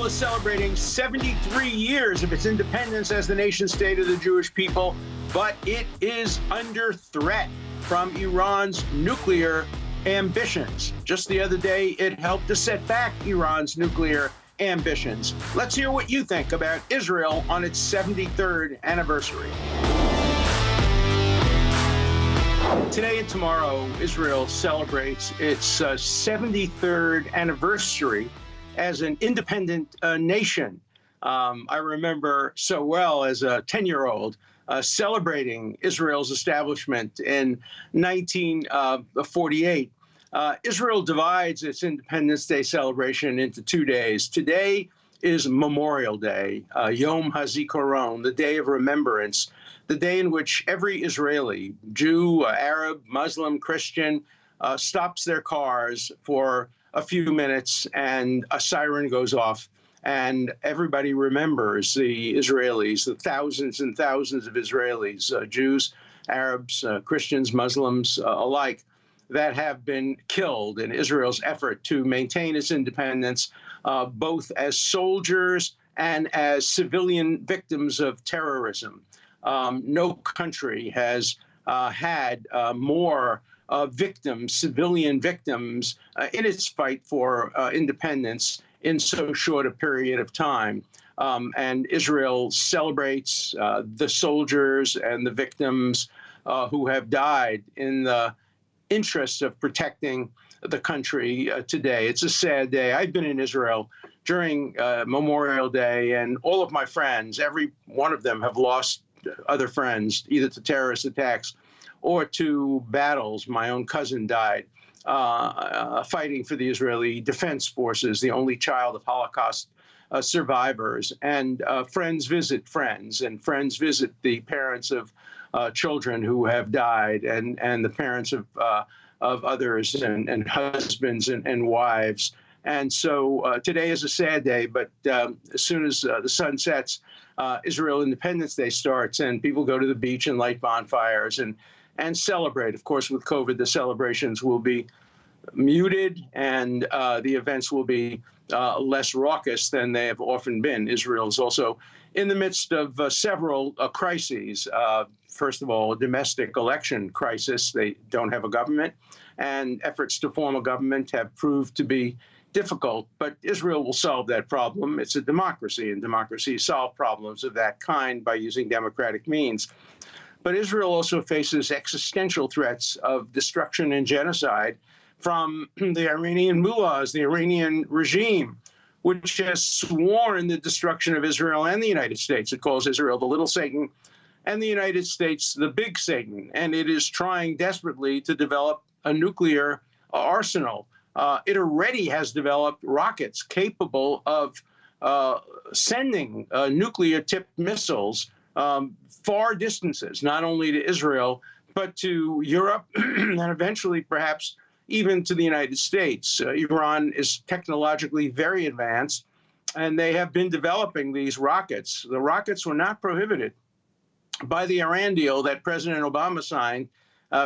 is celebrating 73 years of its independence as the nation-state of the Jewish people, but it is under threat from Iran's nuclear ambitions. Just the other day, it helped to set back Iran's nuclear ambitions. Let's hear what you think about Israel on its 73rd anniversary. Today and tomorrow, Israel celebrates its 73rd anniversary as an independent nation. I remember so well as a 10-year-old celebrating Israel's establishment in 1948. Israel divides its Independence Day celebration into 2 days. Today is Memorial Day, Yom HaZikaron, the day of remembrance, the day in which every Israeli, Jew, Arab, Muslim, Christian, stops their cars for a few minutes and a siren goes off and everybody remembers the Israelis, the thousands and thousands of Israelis, Jews, Arabs, Christians, Muslims alike, that have been killed in Israel's effort to maintain its independence, both as soldiers and as civilian victims of terrorism. No country has had more victims, civilian victims, in its fight for independence in so short a period of time. And Israel celebrates the soldiers and the victims who have died in the interest of protecting the country today. It's a sad day. I've been in Israel during Memorial Day, and all of my friends, every one of them, have lost other friends, either to terrorist attacks or to battles. My own cousin died fighting for the Israeli Defense Forces, the only child of Holocaust survivors. And friends visit friends, and friends visit the parents of children who have died, and the parents of others, and husbands and wives. And so today is a sad day, but as soon as the sun sets, Israel Independence Day starts, and people go to the beach and light bonfires and celebrate. Of course, with COVID, the celebrations will be muted, and the events will be less raucous than they have often been. Israel is also in the midst of several crises. First of all, a domestic election crisis. They don't have a government, and efforts to form a government have proved to be difficult, but Israel will solve that problem. It's a democracy, and democracies solve problems of that kind by using democratic means. But Israel also faces existential threats of destruction and genocide from the Iranian mullahs, the Iranian regime, which has sworn the destruction of Israel and the United States. It calls Israel the little Satan and the United States the big Satan, and it is trying desperately to develop a nuclear arsenal. It already has developed rockets capable of sending nuclear-tipped missiles far distances, not only to Israel, but to Europe, and eventually perhaps even to the United States. Iran is technologically very advanced, and they have been developing these rockets. The rockets were not prohibited by the Iran deal that President Obama signed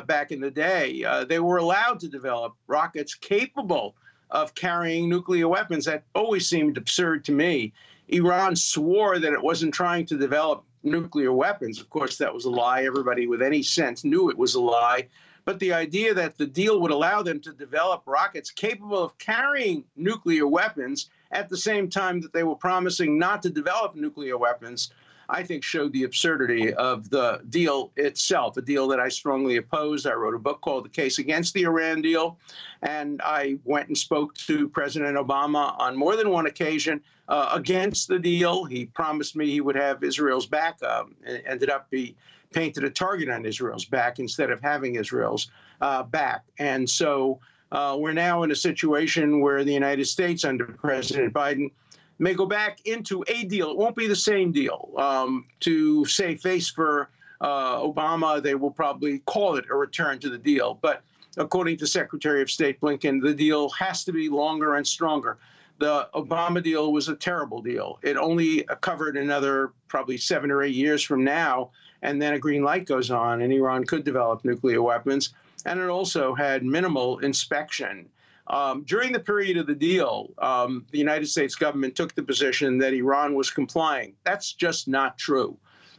back in the day. They were allowed to develop rockets capable of carrying nuclear weapons. That always seemed absurd to me. Iran swore that it wasn't trying to develop nuclear weapons. Of course, that was a lie. Everybody with any sense knew it was a lie. But the idea that the deal would allow them to develop rockets capable of carrying nuclear weapons at the same time that they were promising not to develop nuclear weapons, I think showed the absurdity of the deal itself, a deal that I strongly opposed. I wrote a book called The Case Against the Iran Deal, and I went and spoke to President Obama on more than one occasion against the deal. He promised me he would have Israel's back. It ended up he painted a target on Israel's back instead of having Israel's back. And so we're now in a situation where the United States under President Biden may go back into a deal. It won't be the same deal. To save face for Obama, they will probably call it a return to the deal. But according to Secretary of State Blinken, the deal has to be longer and stronger. The Obama deal was a terrible deal. It only covered another probably 7 or 8 years from now, and then a green light goes on, and Iran could develop nuclear weapons. And it also had minimal inspection During the period of the deal, the United States government took the position that Iran was complying. That's just not true.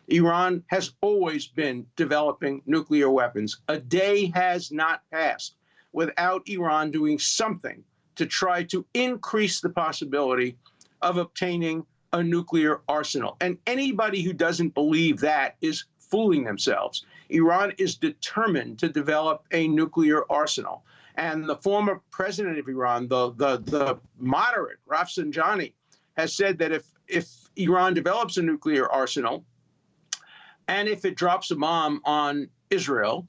Iran has always been developing nuclear weapons. A day has not passed without Iran doing something to try to increase the possibility of obtaining a nuclear arsenal. And anybody who doesn't believe that is fooling themselves. Iran is determined to develop a nuclear arsenal. And the former president of Iran, the moderate Rafsanjani, has said that if Iran develops a nuclear arsenal, and if it drops a bomb on Israel,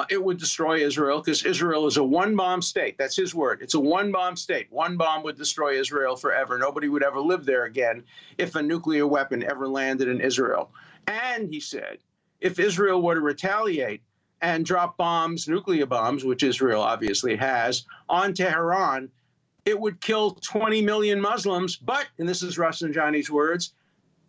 it would destroy Israel, because Israel is a one-bomb state. That's his word. It's a one-bomb state. One bomb would destroy Israel forever. Nobody would ever live there again if a nuclear weapon ever landed in Israel. And he said, if Israel were to retaliate and drop bombs, nuclear bombs, which Israel obviously has, on Tehran, it would kill 20 million Muslims. But, and this is Rafsanjani's words,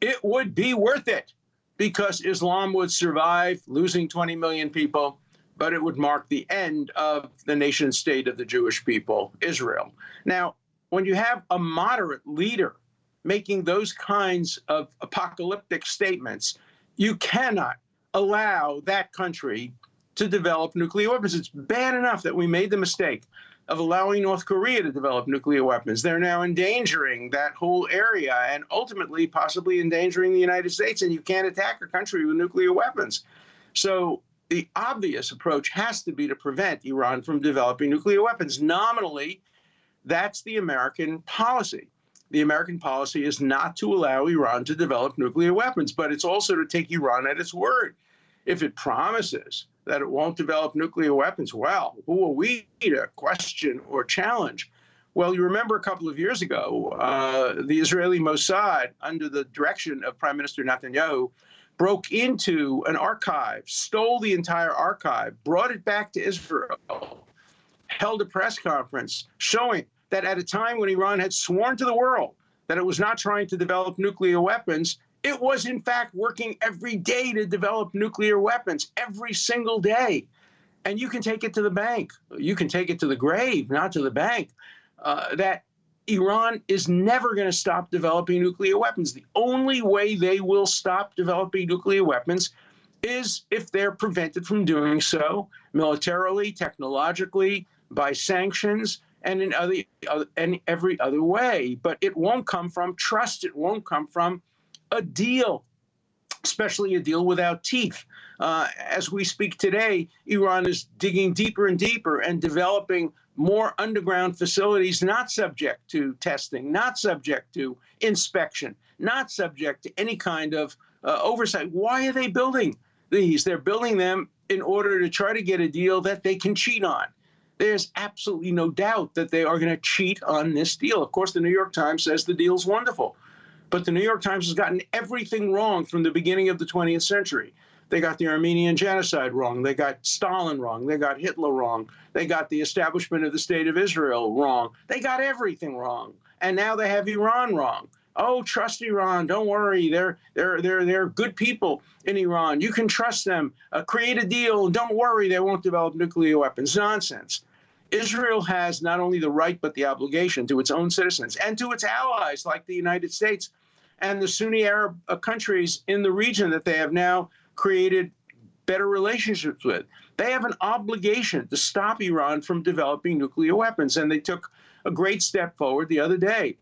it would be worth it, because Islam would survive, losing 20 million people, but it would mark the end of the nation state of the Jewish people, Israel. Now, when you have a moderate leader making those kinds of apocalyptic statements, you cannot allow that country to develop nuclear weapons. It's bad enough that we made the mistake of allowing North Korea to develop nuclear weapons. They're now endangering that whole area and ultimately possibly endangering the United States. And you can't attack a country with nuclear weapons. So the obvious approach has to be to prevent Iran from developing nuclear weapons. Nominally, that's the American policy. The American policy is not to allow Iran to develop nuclear weapons, but it's also to take Iran at its word. If it promises that it won't develop nuclear weapons, well, who are we to question or challenge? Well, you remember a couple of years ago, the Israeli Mossad, under the direction of Prime Minister Netanyahu, broke into an archive, stole the entire archive, brought it back to Israel, held a press conference showing that at a time when Iran had sworn to the world that it was not trying to develop nuclear weapons, it was, in fact, working every day to develop nuclear weapons, every single day. And you can take it to the bank. You can take it to the grave, not to the bank, that Iran is never going to stop developing nuclear weapons. The only way they will stop developing nuclear weapons is if they're prevented from doing so militarily, technologically, by sanctions, and in every other way. But it won't come from trust. It won't come from a deal, especially a deal without teeth. As we speak today, Iran is digging deeper and deeper and developing more underground facilities not subject to testing, not subject to inspection, not subject to any kind of oversight. Why are they building these? They're building them in order to try to get a deal that they can cheat on. There's absolutely no doubt that they are going to cheat on this deal. Of course, the New York Times says the deal's wonderful. But the New York Times has gotten everything wrong from the beginning of the 20th century. They got the Armenian genocide wrong. They got Stalin wrong. They got Hitler wrong. They got the establishment of the State of Israel wrong. They got everything wrong. And now they have Iran wrong. Oh, trust Iran. Don't worry. They're good people in Iran. You can trust them. Create a deal. Don't worry. They won't develop nuclear weapons. Nonsense. Israel has not only the right, but the obligation to its own citizens and to its allies like the United States and the Sunni Arab countries in the region that they have now created better relationships with. They have an obligation to stop Iran from developing nuclear weapons. And they took a great step forward the other day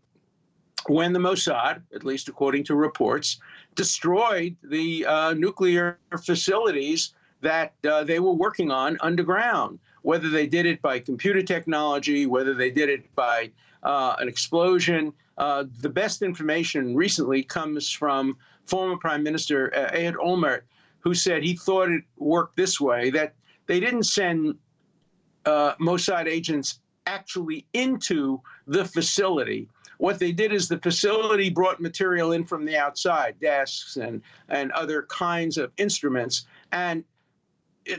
when the Mossad, at least according to reports, destroyed the nuclear facilities that they were working on underground. Whether they did it by computer technology, whether they did it by an explosion. The best information recently comes from former Prime Minister Ehud Olmert, who said he thought it worked this way, that they didn't send Mossad agents actually into the facility. What they did is the facility brought material in from the outside, desks and other kinds of instruments, and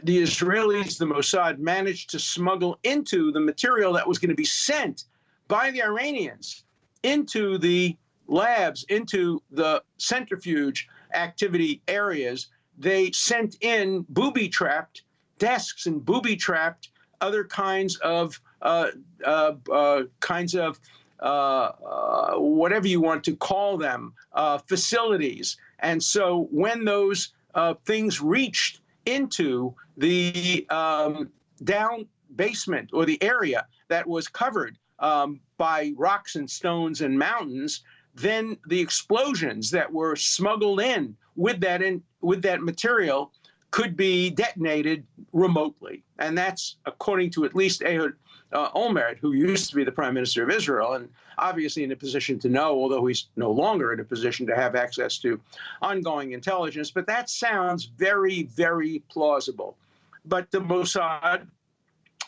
the Israelis, the Mossad, managed to smuggle into the material that was going to be sent by the Iranians into the labs, into the centrifuge activity areas. They sent in booby-trapped desks and booby-trapped other kinds of kinds of whatever you want to call them, facilities. And so when those things reached into the down basement or the area that was covered by rocks and stones and mountains, then the explosions that were smuggled in with that material could be detonated remotely. And that's according to at least Ehud Olmert, who used to be the prime minister of Israel, and obviously in a position to know, although he's no longer in a position to have access to ongoing intelligence. But that sounds very, very plausible. But the Mossad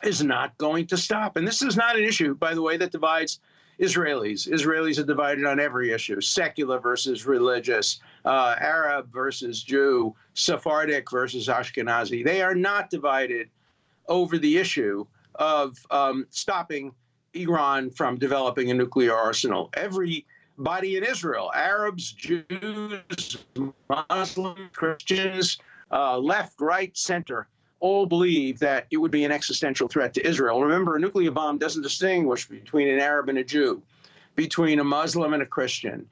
is not going to stop. And this is not an issue, by the way, that divides Israelis. Israelis are divided on every issue: secular versus religious, Arab versus Jew, Sephardic versus Ashkenazi. They are not divided over the issue of stopping Iran from developing a nuclear arsenal. Everybody in Israel, Arabs, Jews, Muslims, Christians, left, right, center, all believe that it would be an existential threat to Israel. Remember, a nuclear bomb doesn't distinguish between an Arab and a Jew, between a Muslim and a Christian.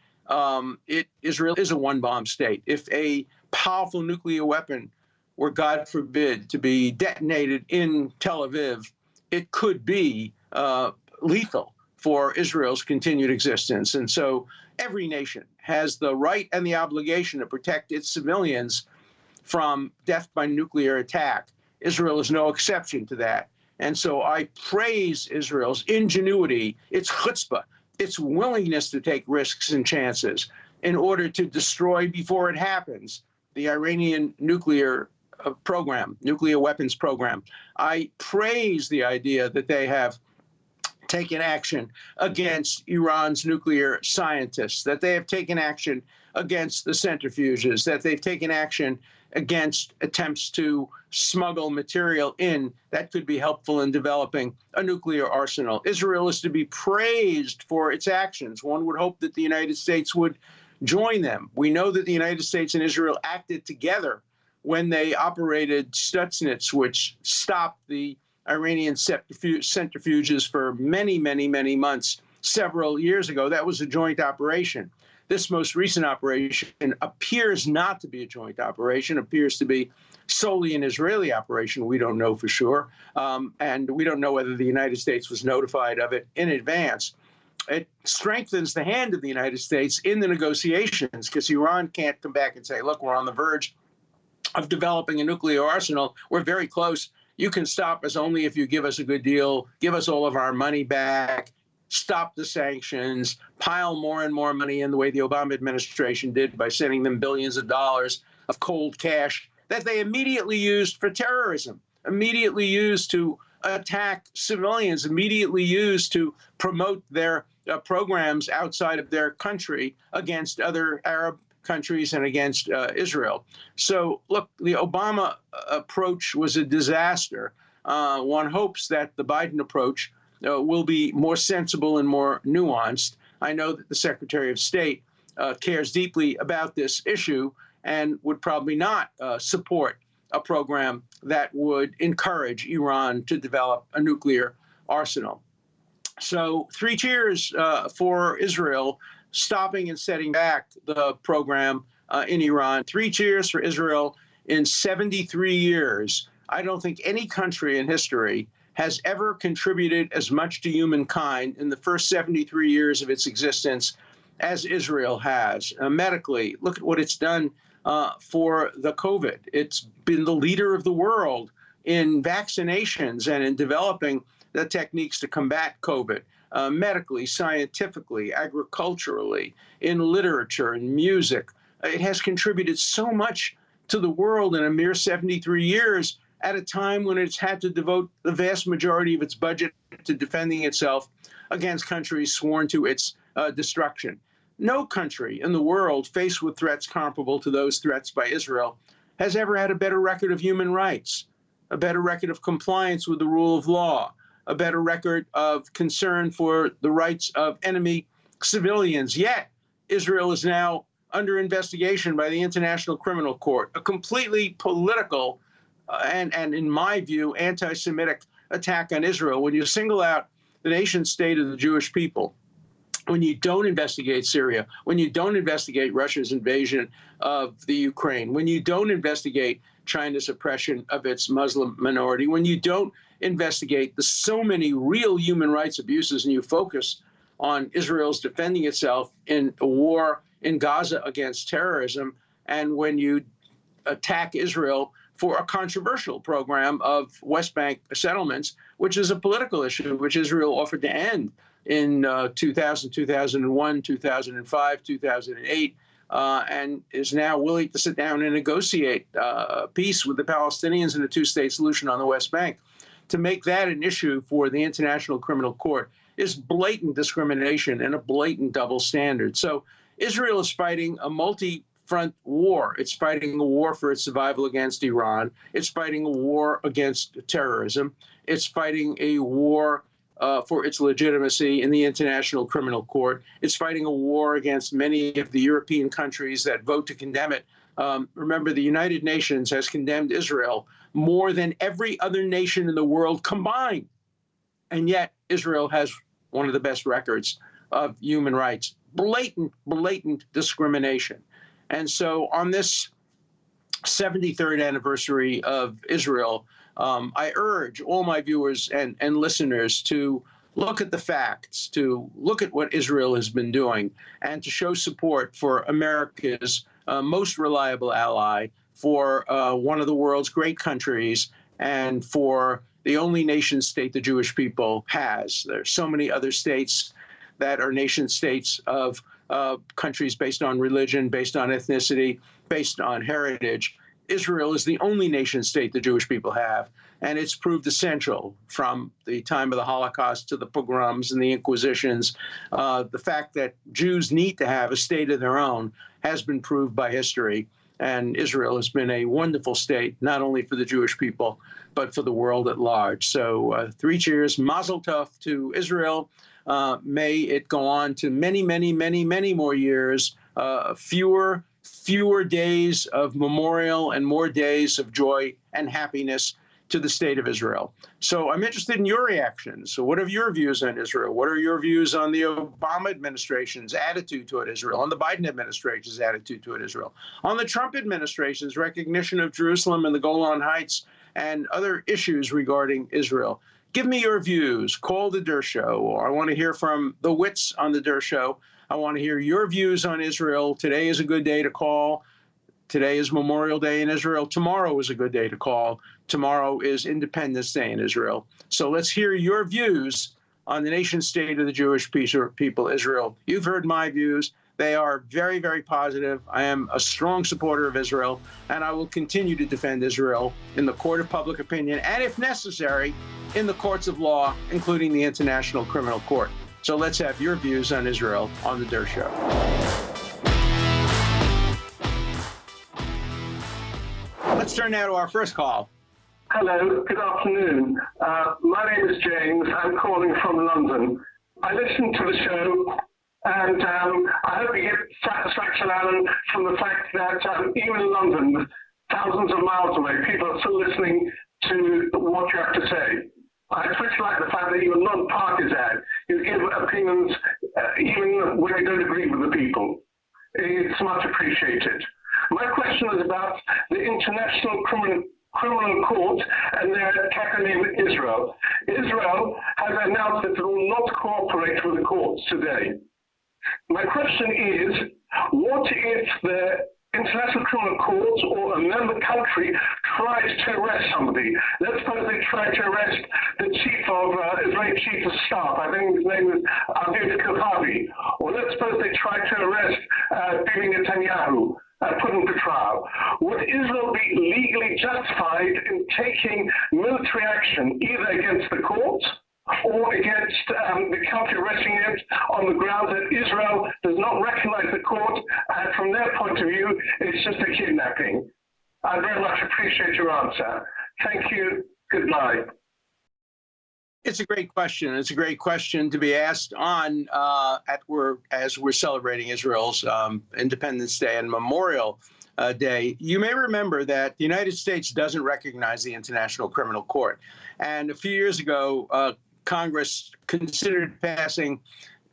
Israel is a one-bomb state. If a powerful nuclear weapon were, God forbid, to be detonated in Tel Aviv, it could be lethal for Israel's continued existence. And so every nation has the right and the obligation to protect its civilians from death by nuclear attack. Israel is no exception to that. And so I praise Israel's ingenuity, its chutzpah, its willingness to take risks and chances in order to destroy before it happens the Iranian nuclear program, nuclear weapons program. I praise the idea that they have taken action against Iran's nuclear scientists, that they have taken action against the centrifuges, that they've taken action against attempts to smuggle material in that could be helpful in developing a nuclear arsenal. Israel is to be praised for its actions. One would hope that the United States would join them. We know that the United States and Israel acted together when they operated Stuxnet, which stopped the Iranian centrifuges for many, many, many months several years ago. That was a joint operation. This most recent operation appears not to be a joint operation, appears to be solely an Israeli operation. We don't know for sure. And we don't know whether the United States was notified of it in advance. It strengthens the hand of the United States in the negotiations, because Iran can't come back and say, look, we're on the verge of developing a nuclear arsenal. We're very close. You can stop us only if you give us a good deal, give us all of our money back, stop the sanctions, pile more and more money in the way the Obama administration did by sending them billions of dollars of cold cash that they immediately used for terrorism, immediately used to attack civilians, immediately used to promote their programs outside of their country against other Arab countries and against Israel. So, look, the Obama approach was a disaster. One hopes that the Biden approach will be more sensible and more nuanced. I know that the Secretary of State cares deeply about this issue and would probably not support a program that would encourage Iran to develop a nuclear arsenal. So 3 cheers for Israel stopping and setting back the program in Iran. 3 cheers for Israel. In 73 years, I don't think any country in history has ever contributed as much to humankind in the first 73 years of its existence as Israel has. Medically, look at what it's done for the COVID. It's been the leader of the world in vaccinations and in developing the techniques to combat COVID. Medically, scientifically, agriculturally, in literature and music. It has contributed so much to the world in a mere 73 years at a time when it's had to devote the vast majority of its budget to defending itself against countries sworn to its destruction. No country in the world faced with threats comparable to those threats by Israel has ever had a better record of human rights, a better record of compliance with the rule of law, a better record of concern for the rights of enemy civilians. Yet, Israel is now under investigation by the International Criminal Court, a completely political and in my view, anti-Semitic attack on Israel, when you single out the nation state of the Jewish people, when you don't investigate Syria, when you don't investigate Russia's invasion of the Ukraine, when you don't investigate China's oppression of its Muslim minority, when you don't investigate the so many real human rights abuses and you focus on Israel's defending itself in a war in Gaza against terrorism, and when you attack Israel for a controversial program of West Bank settlements, which is a political issue, which Israel offered to end in 2000, 2001, 2005, 2008, and is now willing to sit down and negotiate peace with the Palestinians and a two-state solution on the West Bank. To make that an issue for the International Criminal Court is blatant discrimination and a blatant double standard. So Israel is fighting a multi-front war. It's fighting a war for its survival against Iran. It's fighting a war against terrorism. It's fighting a war for its legitimacy in the International Criminal Court. It's fighting a war against many of the European countries that vote to condemn it. Remember, the United Nations has condemned Israel more than every other nation in the world combined. And yet Israel has one of the best records of human rights. Blatant discrimination. And so on this 73rd anniversary of Israel, I urge all my viewers and listeners to look at the facts, to look at what Israel has been doing, and to show support for America's most reliable ally, for one of the world's great countries, and for the only nation state the Jewish people has. There's so many other states that are nation states of countries based on religion, based on ethnicity, based on heritage. Israel is the only nation state the Jewish people have, and it's proved essential from the time of the Holocaust to the pogroms and the Inquisitions. The fact that Jews need to have a state of their own has been proved by history, and Israel has been a wonderful state, not only for the Jewish people, but for the world at large. So 3 cheers, mazel tov to Israel. May it go on to many, many, many, many more years, fewer days of memorial and more days of joy and happiness to the state of Israel. So I'm interested in your reactions. So what are your views on Israel? What are your views on the Obama administration's attitude toward Israel, on the Biden administration's attitude toward Israel, on the Trump administration's recognition of Jerusalem and the Golan Heights and other issues regarding Israel? Give me your views. Call the Dershow. I want to hear from the wits on the Dershow. I want to hear your views on Israel. Today is a good day to call. Today is Memorial Day in Israel. Tomorrow is a good day to call. Tomorrow is Independence Day in Israel. So let's hear your views on the nation state of the Jewish people, Israel. You've heard my views. They are very, very positive. I am a strong supporter of Israel, and I will continue to defend Israel in the court of public opinion, and if necessary, in the courts of law, including the International Criminal Court. So let's have your views on Israel on the Dershow. Let's turn now to our first call. Hello, good afternoon. My name is James. I'm calling from London. I listened to the show, and I hope you get satisfaction, Alan, from the fact that even in London, thousands of miles away, people are still listening to what you have to say. I especially like the fact that you're non-partisan. You give opinions even when you don't agree with the people. It's much appreciated. My question is about the International Criminal Court and their tackling in Israel. Israel has announced that it will not cooperate with the courts today. My question is, what if the International Criminal Court or a member country tries to arrest somebody? Let's suppose they try to arrest the Israeli chief of staff. I think his name is Aviv Kochavi. Or let's suppose they try to arrest Bibi Netanyahu. Put him to trial. Would Israel be legally justified in taking military action either against the courts or against the country arresting it on the grounds that Israel does not recognize the court, and from their point of view, it's just a kidnapping? I very much appreciate your answer. Thank you. Goodbye. It's a great question. It's a great question to be asked as we're celebrating Israel's Independence Day and Memorial Day, you may remember that the United States doesn't recognize the International Criminal Court. And a few years ago, Congress considered passing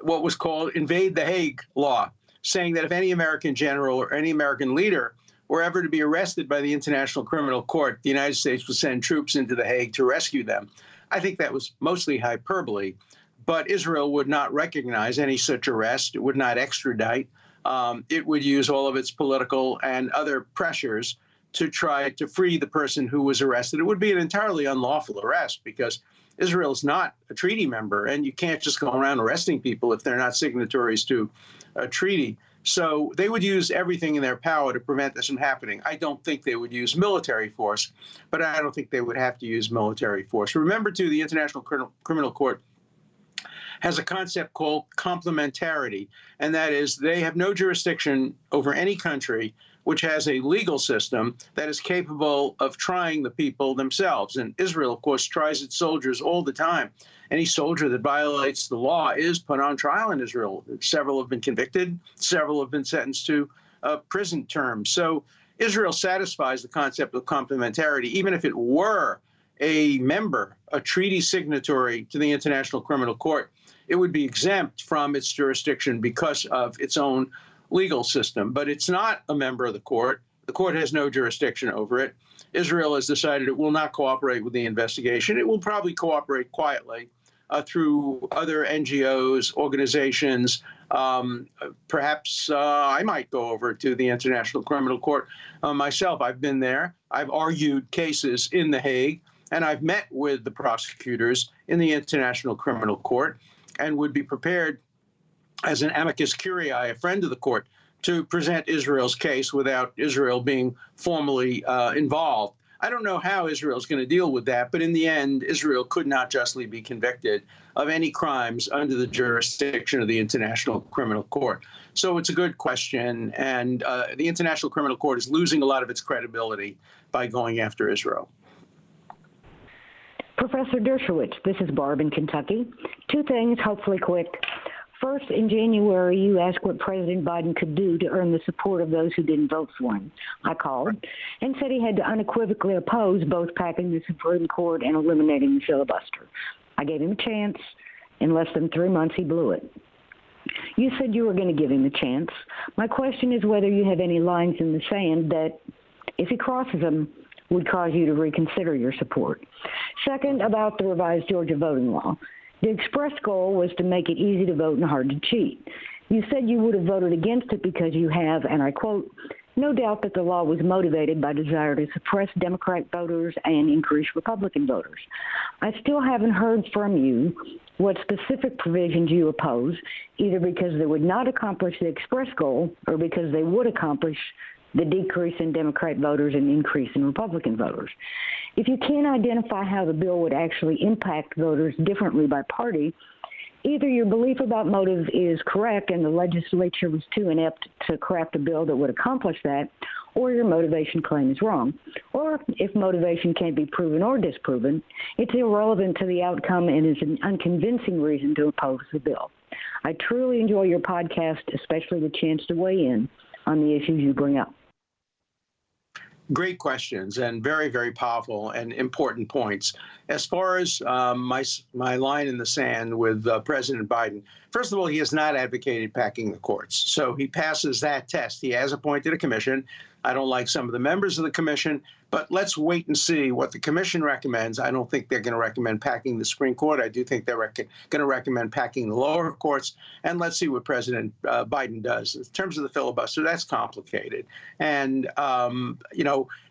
what was called Invade the Hague law, saying that if any American general or any American leader were ever to be arrested by the International Criminal Court, the United States would send troops into The Hague to rescue them. I think that was mostly hyperbole, but Israel would not recognize any such arrest. It would not extradite. It would use all of its political and other pressures to try to free the person who was arrested. It would be an entirely unlawful arrest because Israel is not a treaty member, and you can't just go around arresting people if they're not signatories to a treaty. So they would use everything in their power to prevent this from happening. I don't think they would use military force, but I don't think they would have to use military force. Remember, too, the International Criminal Court has a concept called complementarity, and that is they have no jurisdiction over any country which has a legal system that is capable of trying the people themselves. And Israel, of course, tries its soldiers all the time. Any soldier that violates the law is put on trial in Israel. Several have been convicted. Several have been sentenced to prison terms. So Israel satisfies the concept of complementarity, even if it were a member, a treaty signatory to the International Criminal Court. It would be exempt from its jurisdiction because of its own legal system. But it's not a member of the court. The court has no jurisdiction over it. Israel has decided it will not cooperate with the investigation. It will probably cooperate quietly through other NGOs, organizations. Perhaps I might go over to the International Criminal Court myself. I've been there. I've argued cases in The Hague, and I've met with the prosecutors in the International Criminal Court and would be prepared as an amicus curiae, a friend of the court, to present Israel's case without Israel being formally involved. I don't know how Israel is going to deal with that, but in the end, Israel could not justly be convicted of any crimes under the jurisdiction of the International Criminal Court. So it's a good question, and the International Criminal Court is losing a lot of its credibility by going after Israel. Professor Dershowitz, this is Barb in Kentucky. Two things, hopefully quick. First, in January, you asked what President Biden could do to earn the support of those who didn't vote for him. I called and said he had to unequivocally oppose both packing the Supreme Court and eliminating the filibuster. I gave him a chance. In less than 3 months, he blew it. You said you were going to give him a chance. My question is whether you have any lines in the sand that, if he crosses them, would cause you to reconsider your support. Second, about the revised Georgia voting law. The express goal was to make it easy to vote and hard to cheat. You said you would have voted against it because you have, and I quote, no doubt that the law was motivated by desire to suppress Democrat voters and increase Republican voters. I still haven't heard from you what specific provisions you oppose, either because they would not accomplish the express goal or because they would accomplish the decrease in Democrat voters and increase in Republican voters. If you can't identify how the bill would actually impact voters differently by party, either your belief about motive is correct and the legislature was too inept to craft a bill that would accomplish that, or your motivation claim is wrong. Or if motivation can't be proven or disproven, it's irrelevant to the outcome and is an unconvincing reason to oppose the bill. I truly enjoy your podcast, especially the chance to weigh in on the issues you bring up. Great questions and very, very powerful and important points. As far as my line in the sand with President Biden, first of all, he has not advocated packing the courts. So he passes that test. He has appointed a commission. I don't like some of the members of the commission, but let's wait and see what the commission recommends. I don't think they're going to recommend packing the Supreme Court. I do think they're going to recommend packing the lower courts. And let's see what President Biden does. In terms of the filibuster, that's complicated. And,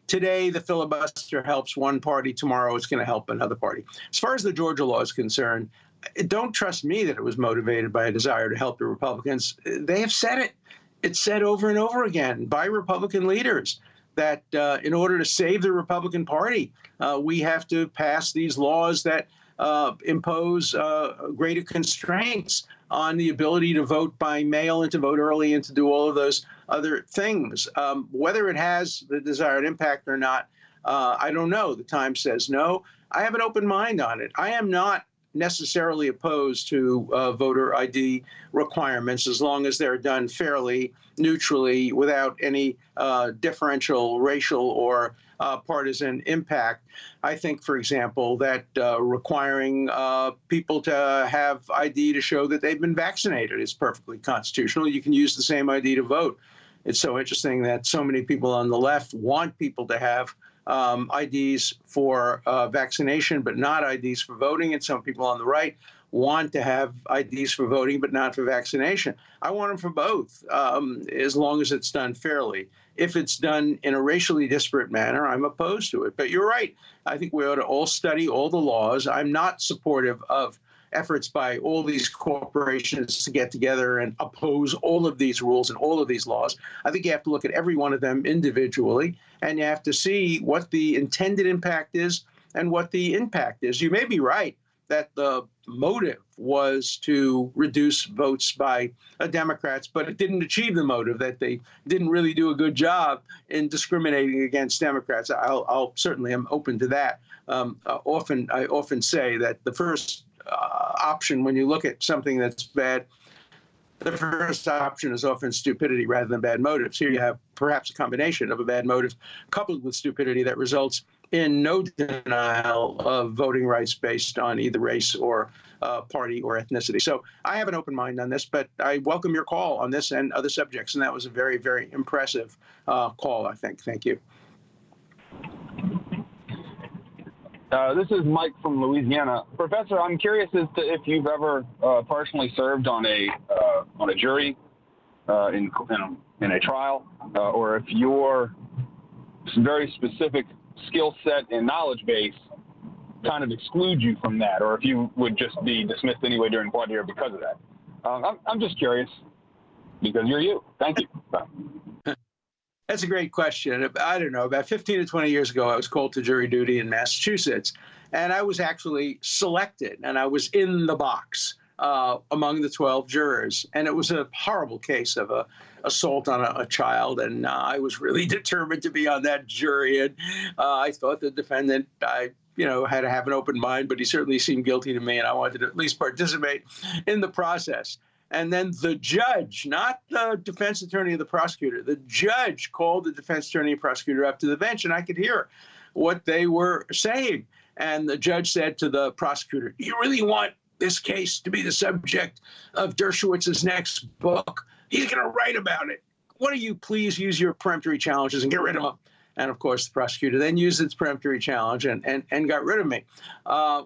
today the filibuster helps one party. Tomorrow it's going to help another party. As far as the Georgia law is concerned, don't trust me that it was motivated by a desire to help the Republicans. They have said it. It's said over and over again by Republican leaders that in order to save the Republican Party, we have to pass these laws that impose greater constraints on the ability to vote by mail and to vote early and to do all of those other things. Whether it has the desired impact or not, I don't know. The Times says no. I have an open mind on it. I am not necessarily opposed to voter ID requirements as long as they're done fairly, neutrally, without any differential, racial, or partisan impact. I think, for example, that requiring people to have ID to show that they've been vaccinated is perfectly constitutional. You can use the same ID to vote. It's so interesting that so many people on the left want people to have IDs for vaccination, but not IDs for voting. And some people on the right want to have IDs for voting, but not for vaccination. I want them for both, as long as it's done fairly. If it's done in a racially disparate manner, I'm opposed to it. But you're right. I think we ought to all study all the laws. I'm not supportive of efforts by all these corporations to get together and oppose all of these rules and all of these laws. I think you have to look at every one of them individually, and you have to see what the intended impact is and what the impact is. You may be right that the motive was to reduce votes by Democrats, but it didn't achieve the motive, that they didn't really do a good job in discriminating against Democrats. I'll certainly am open to that. I often say that the first option when you look at something that's bad, the first option is often stupidity rather than bad motives. Here you have perhaps a combination of a bad motive coupled with stupidity that results in no denial of voting rights based on either race or party or ethnicity. So I have an open mind on this, but I welcome your call on this and other subjects. And that was a very, very impressive call, I think. Thank you. This is Mike from Louisiana. Professor, I'm curious as to if you've ever personally served on a jury in a trial, or if your very specific skill set and knowledge base kind of excludes you from that, or if you would just be dismissed anyway during voir dire because of that. I'm just curious because you're you. Thank you. That's a great question. I don't know, about 15 to 20 years ago, I was called to jury duty in Massachusetts, and I was actually selected, and I was in the box among the 12 jurors. And it was a horrible case of assault on a child, and I was really determined to be on that jury. And I thought the defendant, had to have an open mind, but he certainly seemed guilty to me, and I wanted to at least participate in the process. And then the judge, not the defense attorney or the prosecutor, the judge called the defense attorney and prosecutor up to the bench, and I could hear what they were saying. And the judge said to the prosecutor, "Do you really want this case to be the subject of Dershowitz's next book? He's going to write about it. Why don't you please use your peremptory challenges and get rid of him?" And of course, the prosecutor then used its peremptory challenge and got rid of me,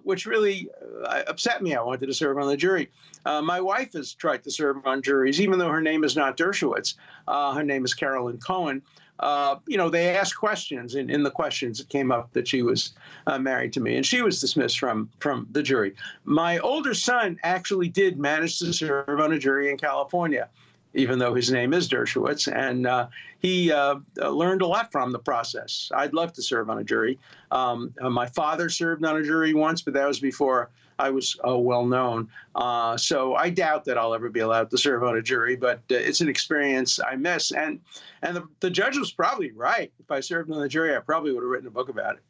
which really upset me. I wanted to serve on the jury. My wife has tried to serve on juries, even though her name is not Dershowitz. Her name is Carolyn Cohen. They asked questions, and in the questions it came up that she was married to me, and she was dismissed from the jury. My older son actually did manage to serve on a jury in California, even though his name is Dershowitz, and he learned a lot from the process. I'd love to serve on a jury. My father served on a jury once, but that was before I was well known. So I doubt that I'll ever be allowed to serve on a jury, but it's an experience I miss. And the judge was probably right. If I served on the jury, I probably would have written a book about it.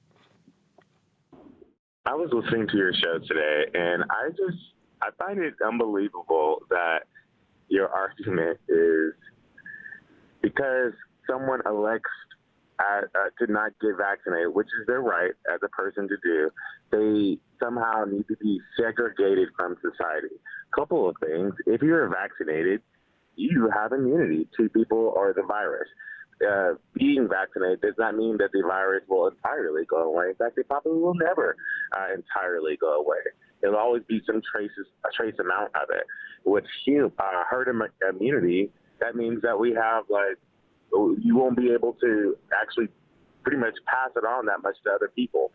I was listening to your show today, and I find it unbelievable that your argument is because someone elects to not get vaccinated, which is their right as a person to do, they somehow need to be segregated from society. Couple of things. If you're vaccinated, you have immunity to people or the virus. Being vaccinated does not mean that the virus will entirely go away. In fact, it probably will never entirely go away. There'll always be a trace amount of it. With herd immunity, that means that we have, you won't be able to actually pretty much pass it on that much to other people.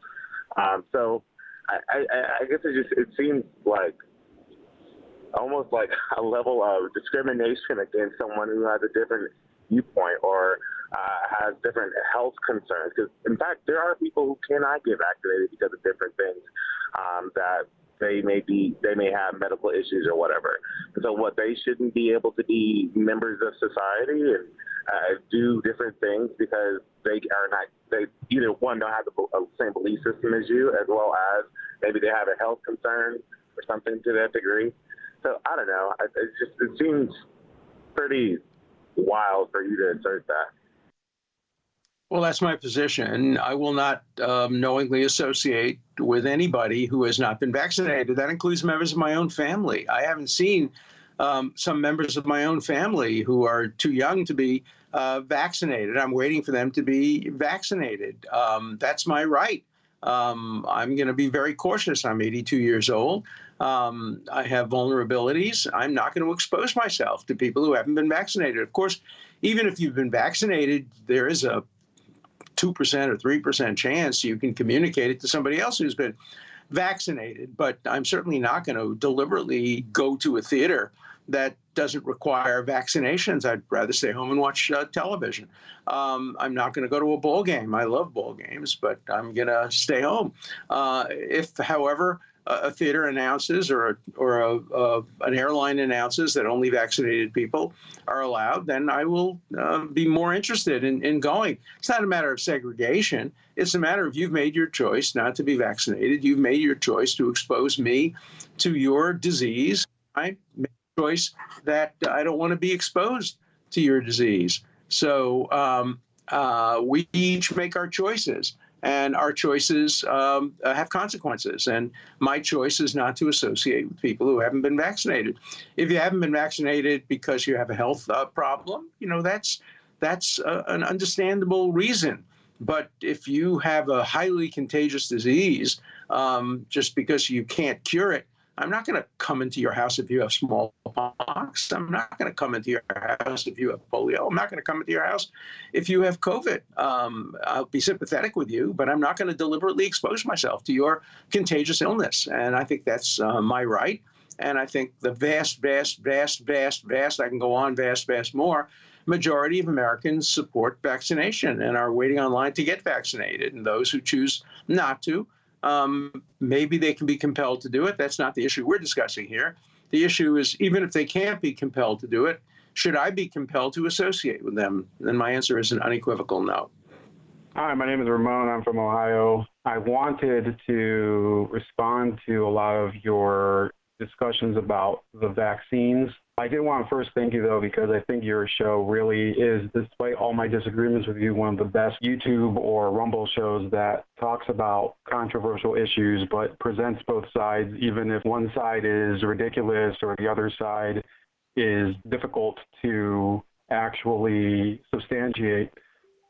So I guess it seems like almost like a level of discrimination against someone who has a different viewpoint or has different health concerns. Because in fact, there are people who cannot get vaccinated because of different things that they may have medical issues or whatever. And so what they shouldn't be able to be members of society and do different things because they either one don't have the same belief system as you, as well as maybe they have a health concern or something to that degree. So I don't know. It seems pretty wild for you to assert that. Well, that's my position. I will not knowingly associate with anybody who has not been vaccinated. That includes members of my own family. I haven't seen some members of my own family who are too young to be vaccinated. I'm waiting for them to be vaccinated. That's my right. I'm going to be very cautious. I'm 82 years old. I have vulnerabilities. I'm not going to expose myself to people who haven't been vaccinated. Of course, even if you've been vaccinated, there is a 2% or 3% chance you can communicate it to somebody else who's been vaccinated. But I'm certainly not going to deliberately go to a theater that doesn't require vaccinations. I'd rather stay home and watch television. I'm not going to go to a ball game. I love ball games, but I'm going to stay home. If, however, a theater announces or an airline announces that only vaccinated people are allowed, then I will be more interested in going. It's not a matter of segregation. It's a matter of you've made your choice not to be vaccinated. You've made your choice to expose me to your disease. I made a choice that I don't want to be exposed to your disease. So we each make our choices. And our choices have consequences. And my choice is not to associate with people who haven't been vaccinated. If you haven't been vaccinated because you have a health problem, that's an understandable reason. But if you have a highly contagious disease, just because you can't cure it, I'm not going to come into your house if you have smallpox. I'm not going to come into your house if you have polio. I'm not going to come into your house if you have COVID. I'll be sympathetic with you, but I'm not going to deliberately expose myself to your contagious illness. And I think that's my right. And I think the vast, I can go on, vast more, majority of Americans support vaccination and are waiting online to get vaccinated. And those who choose not to, maybe they can be compelled to do it. That's not the issue we're discussing here. The issue is, even if they can't be compelled to do it, should I be compelled to associate with them? And my answer is an unequivocal no. Hi, my name is Ramon. I'm from Ohio. I wanted to respond to a lot of your discussions about the vaccines. I did want to first thank you, though, because I think your show really is, despite all my disagreements with you, one of the best YouTube or Rumble shows that talks about controversial issues but presents both sides, even if one side is ridiculous or the other side is difficult to actually substantiate.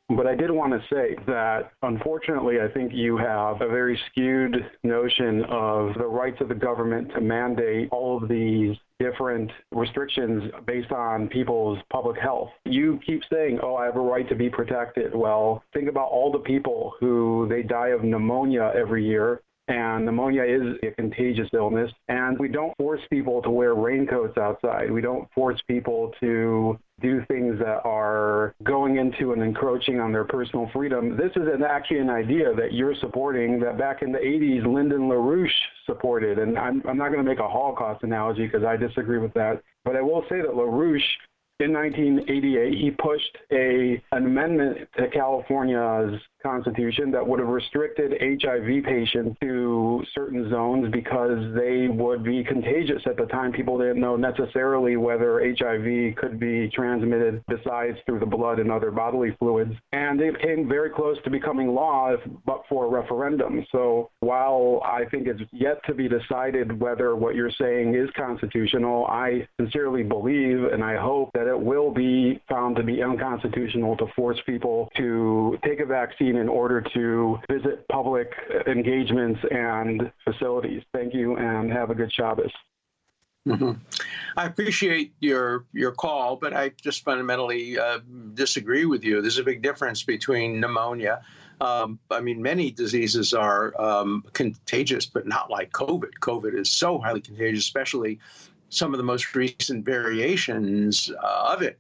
But I did want to say that, unfortunately, I think you have a very skewed notion of the rights of the government to mandate all of these different restrictions based on people's public health. You keep saying, oh, I have a right to be protected. Well, think about all the people who they die of pneumonia every year. And pneumonia is a contagious illness. And we don't force people to wear raincoats outside. We don't force people to do things that are going into and encroaching on their personal freedom. This is actually an idea that you're supporting that back in the 80s, Lyndon LaRouche supported. And I'm not going to make a Holocaust analogy because I disagree with that. But I will say that LaRouche, in 1988, he pushed an amendment to California's constitution that would have restricted HIV patients to certain zones because they would be contagious. At the time, people didn't know necessarily whether HIV could be transmitted besides through the blood and other bodily fluids. And it came very close to becoming law, but for a referendum. So while I think it's yet to be decided whether what you're saying is constitutional, I sincerely believe and I hope that it will be found to be unconstitutional to force people to take a vaccine in order to visit public engagements and facilities. Thank you, and have a good Shabbos. Mm-hmm. I appreciate your call, but I just fundamentally disagree with you. There's a big difference between pneumonia. Many diseases are contagious, but not like COVID. COVID is so highly contagious, especially some of the most recent variations of it.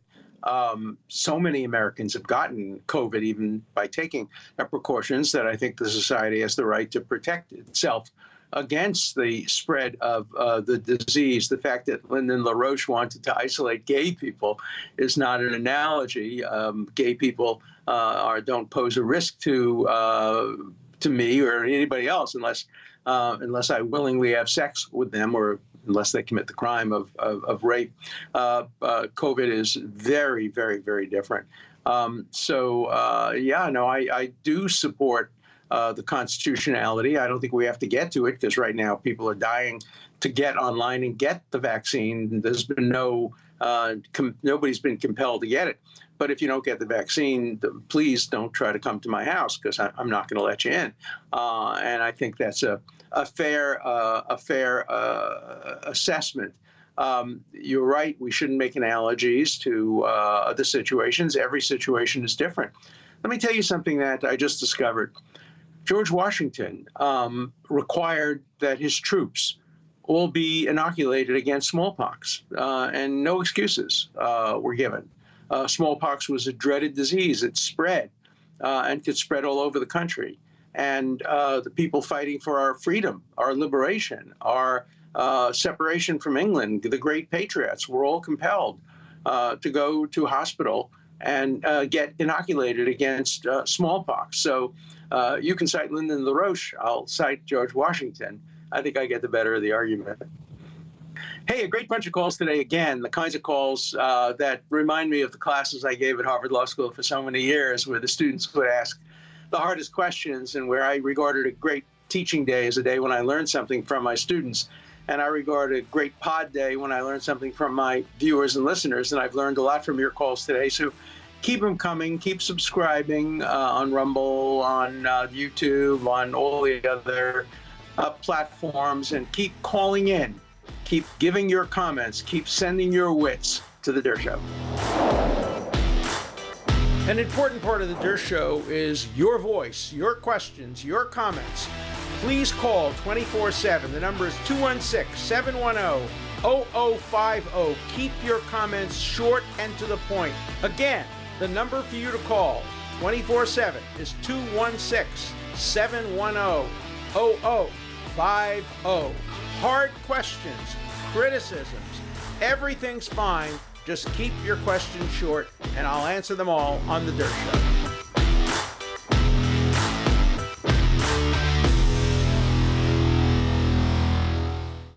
So many Americans have gotten COVID even by taking precautions that I think the society has the right to protect itself against the spread of the disease. The fact that Lyndon LaRouche wanted to isolate gay people is not an analogy. Gay people don't pose a risk to me or anybody else unless unless I willingly have sex with them or unless they commit the crime of rape. COVID is very, very, very different. I do support the constitutionality. I don't think we have to get to it because right now people are dying to get online and get the vaccine. There's been nobody's been compelled to get it. But if you don't get the vaccine, please don't try to come to my house because I'm not going to let you in. And I think that's a fair assessment. You're right. We shouldn't make analogies to other situations. Every situation is different. Let me tell you something that I just discovered. George Washington required that his troops all be inoculated against smallpox, and no excuses were given. Smallpox was a dreaded disease. It spread and could spread all over the country. And the people fighting for our freedom, our liberation, our separation from England, the great patriots, were all compelled to go to hospital and get inoculated against smallpox. So you can cite Lyndon LaRoche. I'll cite George Washington. I think I get the better of the argument. Hey, a great bunch of calls today. Again, the kinds of calls that remind me of the classes I gave at Harvard Law School for so many years, where the students would ask the hardest questions and where I regarded a great teaching day as a day when I learned something from my students. And I regard a great pod day when I learned something from my viewers and listeners. And I've learned a lot from your calls today. So keep them coming. Keep subscribing on Rumble, on YouTube, on all the other platforms, and keep calling in. Keep giving your comments. Keep sending your wits to the Dershow. An important part of the Dershow is your voice, your questions, your comments. Please call 24/7. The number is 216-710-0050. Keep your comments short and to the point. Again, the number for you to call 24/7 is 216-710-0050. Hard questions, criticisms, everything's fine. Just keep your questions short, and I'll answer them all on the Dershow.